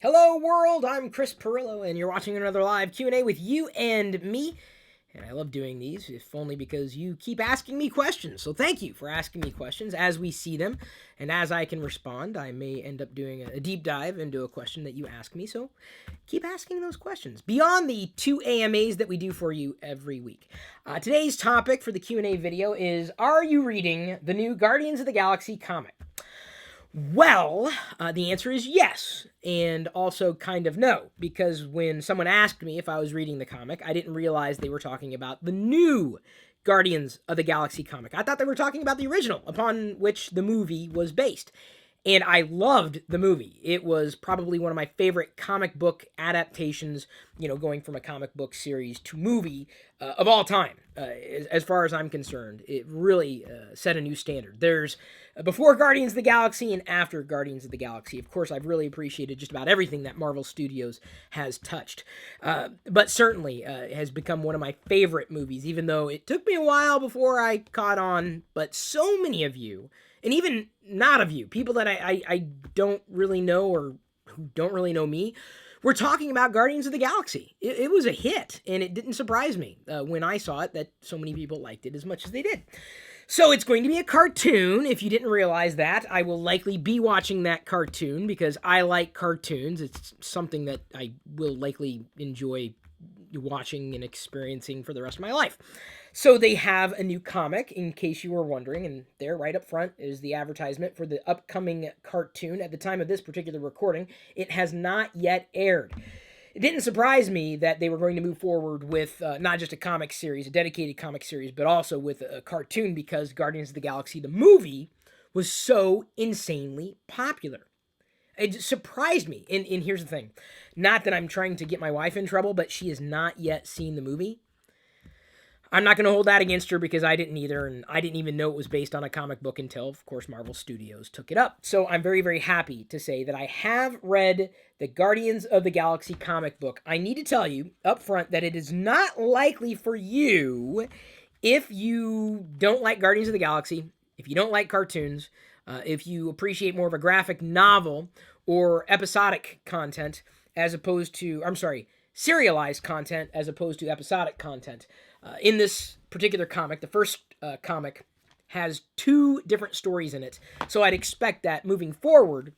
Hello world, I'm Chris Pirillo and you're watching another live Q&A with you and me. And I love doing these, if only because you keep asking me questions. So thank you for asking me questions as we see them. And as I can respond, I may end up doing a deep dive into a question that you ask me. So keep asking those questions beyond the 2 AMAs that we do for you every week. Today's topic for the Q&A video is, are you reading the new Guardians of the Galaxy comic? Well, the answer is yes, and also kind of no, because when someone asked me if I was reading the comic, I didn't realize they were talking about the new Guardians of the Galaxy comic. I thought they were talking about the original, upon which the movie was based. And I loved the movie. It was probably one of my favorite comic book adaptations, going from a comic book series to movie of all time. As far as I'm concerned, it really set a new standard. There's before Guardians of the Galaxy and after Guardians of the Galaxy. Of course, I've really appreciated just about everything that Marvel Studios has touched. But certainly has become one of my favorite movies, even though it took me a while before I caught on. But so many of you, and even not of you, people that I don't really know or who don't really know me, we're talking about Guardians of the Galaxy. It was a hit, and it didn't surprise me when I saw it that so many people liked it as much as they did. So it's going to be a cartoon. If you didn't realize that, I will likely be watching that cartoon because I like cartoons. It's something that I will likely enjoy watching and experiencing for the rest of my life. So they have a new comic, in case you were wondering, and there right up front is the advertisement for the upcoming cartoon. At the time of this particular recording, it has not yet aired. It didn't surprise me that they were going to move forward with not just a comic series, a dedicated comic series, but also with a cartoon because Guardians of the Galaxy, the movie, was so insanely popular. It surprised me. And here's the thing. Not that I'm trying to get my wife in trouble, but she has not yet seen the movie. I'm not going to hold that against her because I didn't either, and I didn't even know it was based on a comic book until, of course, Marvel Studios took it up. So I'm very, very happy to say that I have read the Guardians of the Galaxy comic book. I need to tell you up front that it is not likely for you if you don't like Guardians of the Galaxy, if you don't like cartoons, if you appreciate more of a graphic novel or episodic content as opposed to, serialized content as opposed to episodic content. In this particular comic, the first comic has 2 different stories in it. So I'd expect that moving forward,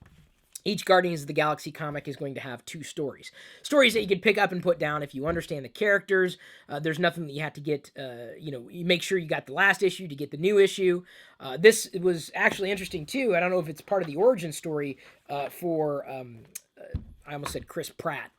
each Guardians of the Galaxy comic is going to have 2 stories. Stories that you can pick up and put down if you understand the characters. There's nothing that you have to get, you make sure you got the last issue to get the new issue. This was actually interesting too. I don't know if it's part of the origin story for, I almost said Chris Pratt.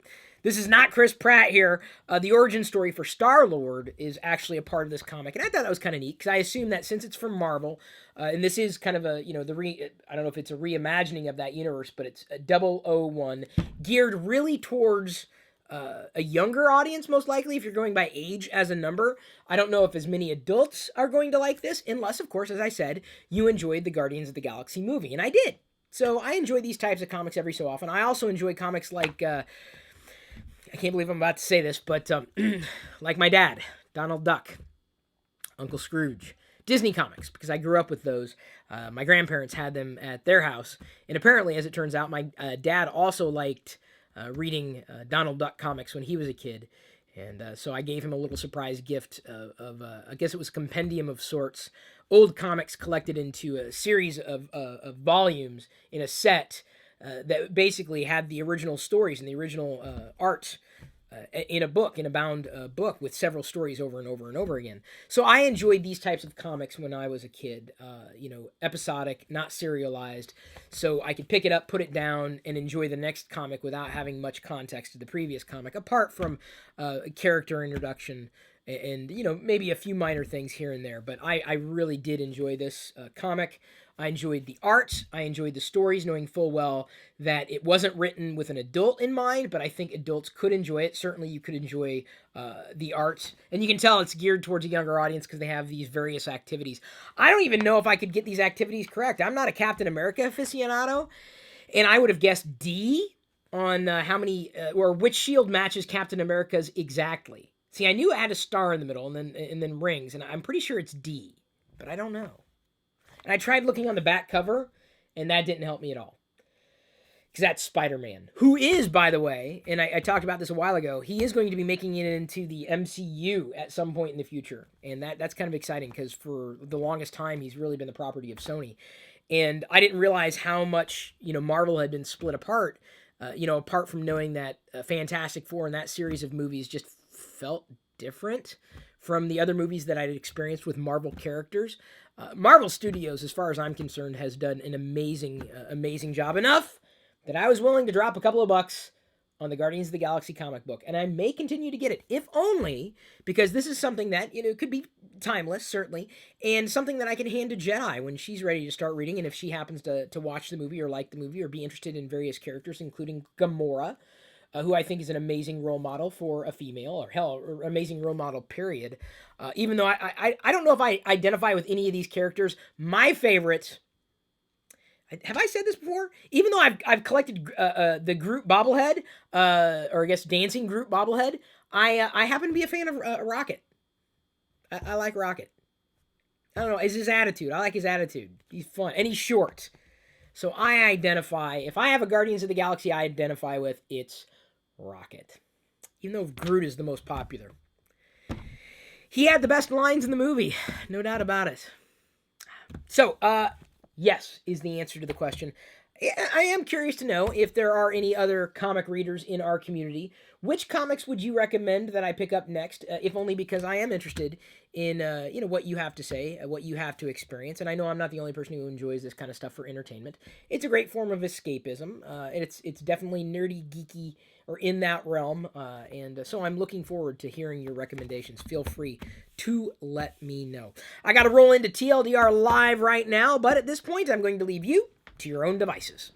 This is not Chris Pratt here. The origin story for Star-Lord is actually a part of this comic. And I thought that was kind of neat because I assume that since it's from Marvel, and this is kind of a, I don't know if it's a reimagining of that universe, but it's a 001 geared really towards a younger audience, most likely, if you're going by age as a number. I don't know if as many adults are going to like this, unless, of course, as I said, you enjoyed the Guardians of the Galaxy movie. And I did. So I enjoy these types of comics every so often. I also enjoy comics like... I can't believe I'm about to say this, but like my dad, Donald Duck, Uncle Scrooge, Disney comics, because I grew up with those. My grandparents had them at their house. And apparently, as it turns out, my dad also liked reading Donald Duck comics when he was a kid. And so I gave him a little surprise gift of I guess it was a compendium of sorts, old comics collected into a series of volumes in a set that basically had the original stories and the original art in a book, in a bound book with several stories over and over and over again. So I enjoyed these types of comics when I was a kid, episodic, not serialized, so I could pick it up, put it down, and enjoy the next comic without having much context to the previous comic, apart from a character introduction and maybe a few minor things here and there. But I really did enjoy this comic. I enjoyed the art. I enjoyed the stories, knowing full well that it wasn't written with an adult in mind, but I think adults could enjoy it. Certainly you could enjoy the art. And you can tell it's geared towards a younger audience because they have these various activities. I don't even know if I could get these activities correct. I'm not a Captain America aficionado, and I would have guessed D on how many, or which shield matches Captain America's exactly. See, I knew it had a star in the middle and then rings, and I'm pretty sure it's D, but I don't know. And I tried looking on the back cover, and that didn't help me at all. because that's Spider-Man, who is, by the way, and I talked about this a while ago, he is going to be making it into the MCU at some point in the future, and that's kind of exciting because for the longest time he's really been the property of Sony, and I didn't realize how much Marvel had been split apart. Apart from knowing that Fantastic Four and that series of movies just felt different from the other movies that I'd experienced with Marvel characters. Marvel Studios, as far as I'm concerned, has done an amazing job. Enough that I was willing to drop a couple of bucks on the Guardians of the Galaxy comic book, and I may continue to get it, if only because this is something that could be timeless, certainly, and something that I can hand to Jedi when she's ready to start reading, and if she happens to watch the movie or like the movie or be interested in various characters, including Gamora, who I think is an amazing role model for a female, or hell, or amazing role model, period. Even though I don't know if I identify with any of these characters, my favorite. Have I said this before? Even though I've collected the Groot bobblehead, or I guess dancing Groot bobblehead, I happen to be a fan of Rocket. I like Rocket. I don't know. It's his attitude. I like his attitude. He's fun and he's short. So I identify. If I have a Guardians of the Galaxy, I identify with it's Rocket. Even though Groot is the most popular, he had the best lines in the movie, no doubt about it. So, yes is the answer to the question. I am curious to know if there are any other comic readers in our community. Which comics would you recommend that I pick up next, if only because I am interested in what you have to say, what you have to experience. And I know I'm not the only person who enjoys this kind of stuff for entertainment. It's a great form of escapism, and it's definitely nerdy, geeky, or in that realm. And so I'm looking forward to hearing your recommendations. Feel free to let me know. I got to roll into TLDR Live right now, but at this point, I'm going to leave you to your own devices.